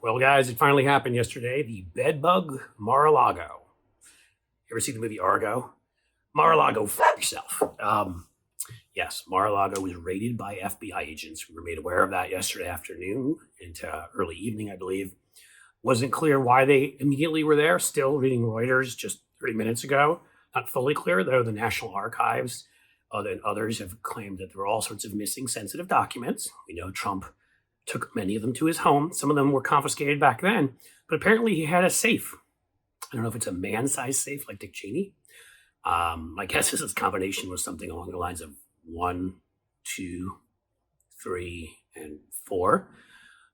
Well, guys, it finally happened yesterday. The Bedbug Mar-a-Lago. You ever see the movie Argo? Mar-a-Lago, fuck yourself. Yes, Mar-a-Lago was raided by FBI agents. We were made aware of that yesterday afternoon into early evening, I believe. Wasn't clear why they immediately were there. Still reading Reuters just 30 minutes ago. Not fully clear, though. The National Archives and others have claimed that there were all sorts of missing sensitive documents. We know Trump took many of them to his home. Some of them were confiscated back then, but apparently he had a safe. I don't know if it's a man-sized safe like Dick Cheney. My guess is his combination was something along the lines of 1, 2, 3, and 4.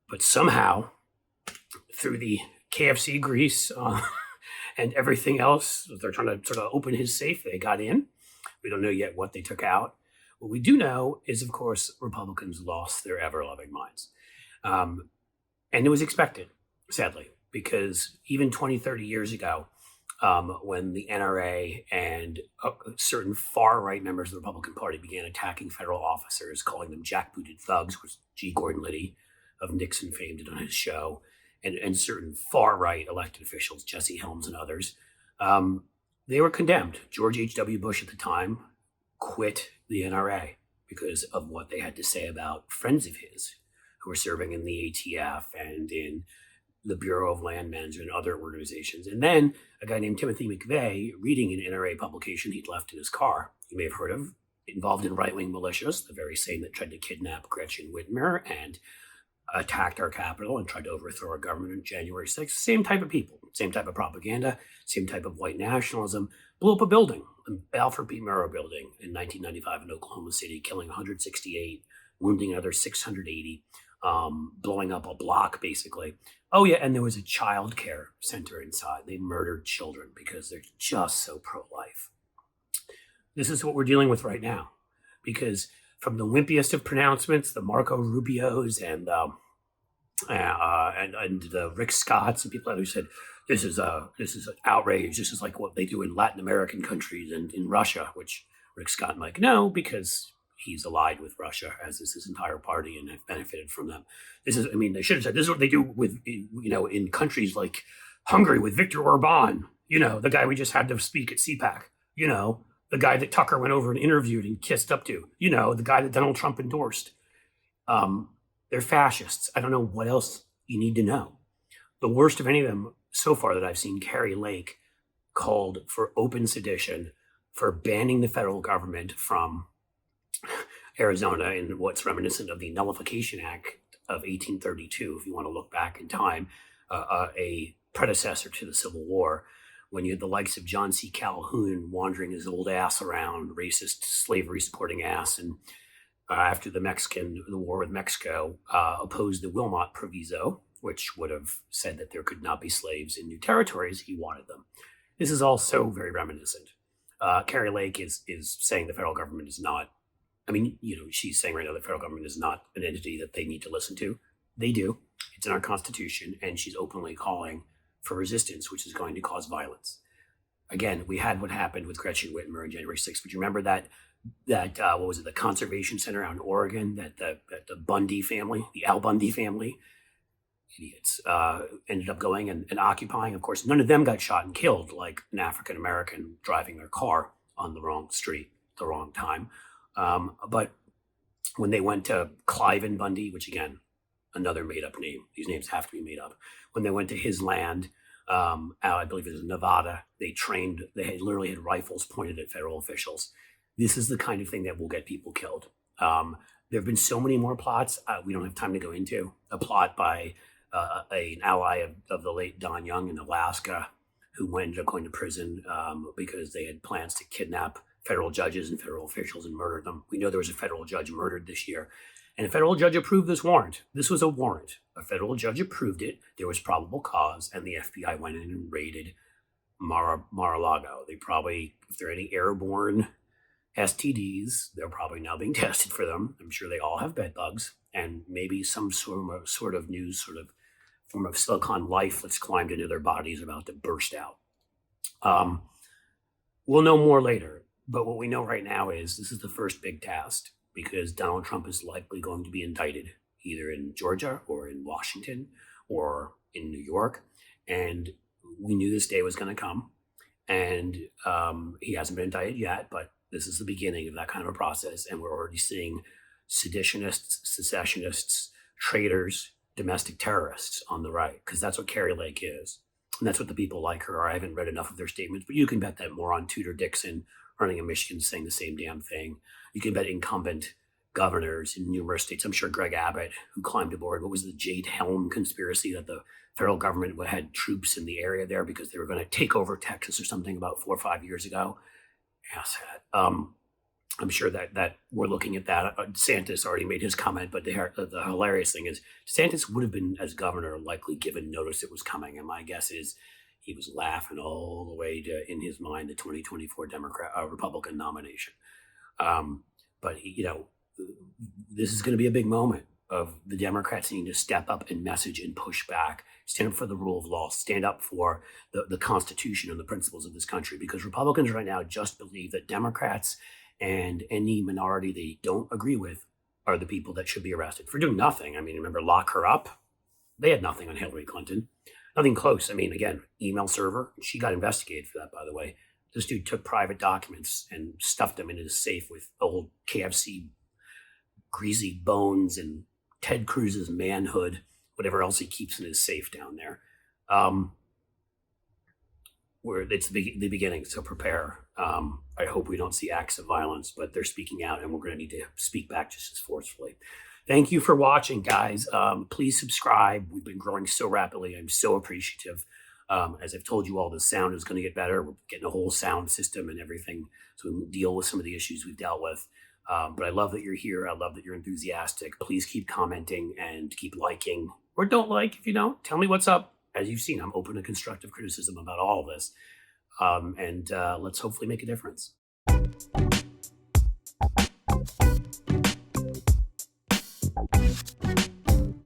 But somehow, through the KFC grease and everything else, they're trying to sort of open his safe. They got in. We don't know yet what they took out. What we do know is, of course, Republicans lost their ever-loving minds. And it was expected, sadly, because even 20, 30 years ago, when the NRA and certain far-right members of the Republican Party began attacking federal officers, calling them jackbooted thugs, which G. Gordon Liddy of Nixon fame did on his show, and certain far-right elected officials, Jesse Helms and others, they were condemned. George H.W. Bush at the time quit the NRA because of what they had to say about friends of his who were serving in the ATF and in the Bureau of Land Management and other organizations. And then a guy named Timothy McVeigh, reading an NRA publication he'd left in his car, you may have heard of, involved in right-wing militias, the very same that tried to kidnap Gretchen Whitmer and attacked our Capitol and tried to overthrow our government on January 6th. Same type of people, same type of propaganda, same type of white nationalism. Blew up a building, the Alfred Marrow building in 1995 in Oklahoma City, killing 168, wounding another 680, blowing up a block, basically. Oh, yeah, and there was a child care center inside. They murdered children because they're just so pro-life. This is what we're dealing with right now, because from the wimpiest of pronouncements, the Marco Rubios and the Rick Scotts and people who said this is an outrage. This is like what they do in Latin American countries and in Russia, which Rick Scott might know because he's allied with Russia, as is his entire party, and have benefited from them. They should have said this is what they do with, in countries like Hungary with Viktor Orban, the guy we just had to speak at cpac, the guy that Tucker went over and interviewed and kissed up to, the guy that Donald Trump endorsed. They're fascists. I don't know what else you need to know. The worst of any of them so far that I've seen, Carrie Lake, called for open sedition, for banning the federal government from Arizona in what's reminiscent of the Nullification Act of 1832, if you want to look back in time, a predecessor to the Civil War, when you had the likes of John C. Calhoun wandering his old ass around, racist, slavery-supporting ass, and after the war with Mexico, opposed the Wilmot Proviso, which would have said that there could not be slaves in new territories. He wanted them. This is all so very reminiscent. Carrie Lake is saying the federal government is not, she's saying right now the federal government is not an entity that they need to listen to. They do. It's in our Constitution, and she's openly calling for resistance, which is going to cause violence. Again, we had what happened with Gretchen Whitmer on January 6th. But you remember that what was it, the Conservation Center out in Oregon, that the Bundy family, the Al Bundy family, idiots, ended up going and occupying. Of course, none of them got shot and killed like an African-American driving their car on the wrong street at the wrong time. But when they went to Cliven Bundy, which again, another made-up name, these names have to be made up. When they went to his land, I believe it was Nevada, they literally had rifles pointed at federal officials. This is the kind of thing that will get people killed. There have been so many more plots we don't have time to go into. A plot by an ally of the late Don Young in Alaska, who ended up going to prison because they had plans to kidnap federal judges and federal officials and murder them. We know there was a federal judge murdered this year. And a federal judge approved this warrant. This was a warrant. A federal judge approved it. There was probable cause, and the FBI went in and raided Mar-a-Lago. They probably, if there are any airborne STDs, they're probably now being tested for them. I'm sure they all have bed bugs, and maybe some sort of new form of silicon life that's climbed into their bodies about to burst out. We'll know more later, but what we know right now is this is the first big test, because Donald Trump is likely going to be indicted either in Georgia or in Washington or in New York. And we knew this day was going to come. And he hasn't been indicted yet, but this is the beginning of that kind of a process. And we're already seeing seditionists, secessionists, traitors, domestic terrorists on the right, because that's what Carrie Lake is. And that's what the people like her are. I haven't read enough of their statements, but you can bet that moron Tudor Dixon running in Michigan saying the same damn thing. You can bet incumbent governors in numerous states. I'm sure Greg Abbott, who climbed aboard, what was the Jade Helm conspiracy that the federal government had troops in the area there because they were going to take over Texas or something about 4 or 5 years ago. Yes, I'm sure that we're looking at that. DeSantis already made his comment, but the hilarious thing is DeSantis would have been, as governor, likely given notice it was coming. And my guess is he was laughing all the way to, in his mind, the 2024 Republican nomination. But, you know, this is going to be a big moment of the Democrats needing to step up and message and push back, stand up for the rule of law, stand up for the Constitution and the principles of this country, because Republicans right now just believe that Democrats and any minority they don't agree with are the people that should be arrested for doing nothing. I mean, remember, lock her up? They had nothing on Hillary Clinton. Nothing close. I mean, again, email server. She got investigated for that, by the way. This dude took private documents and stuffed them into his safe with old KFC greasy bones and Ted Cruz's manhood, whatever else he keeps in his safe down there. Where it's the beginning, so prepare. I hope we don't see acts of violence, but they're speaking out, and we're going to need to speak back just as forcefully. Thank you for watching, guys. Please subscribe. We've been growing so rapidly. I'm so appreciative. As I've told you all, the sound is going to get better. We're getting a whole sound system and everything so we can deal with some of the issues we've dealt with. But I love that you're here. I love that you're enthusiastic. Please keep commenting and keep liking, or don't like if you don't. Tell me what's up. As you've seen, I'm open to constructive criticism about all of this. And let's hopefully make a difference.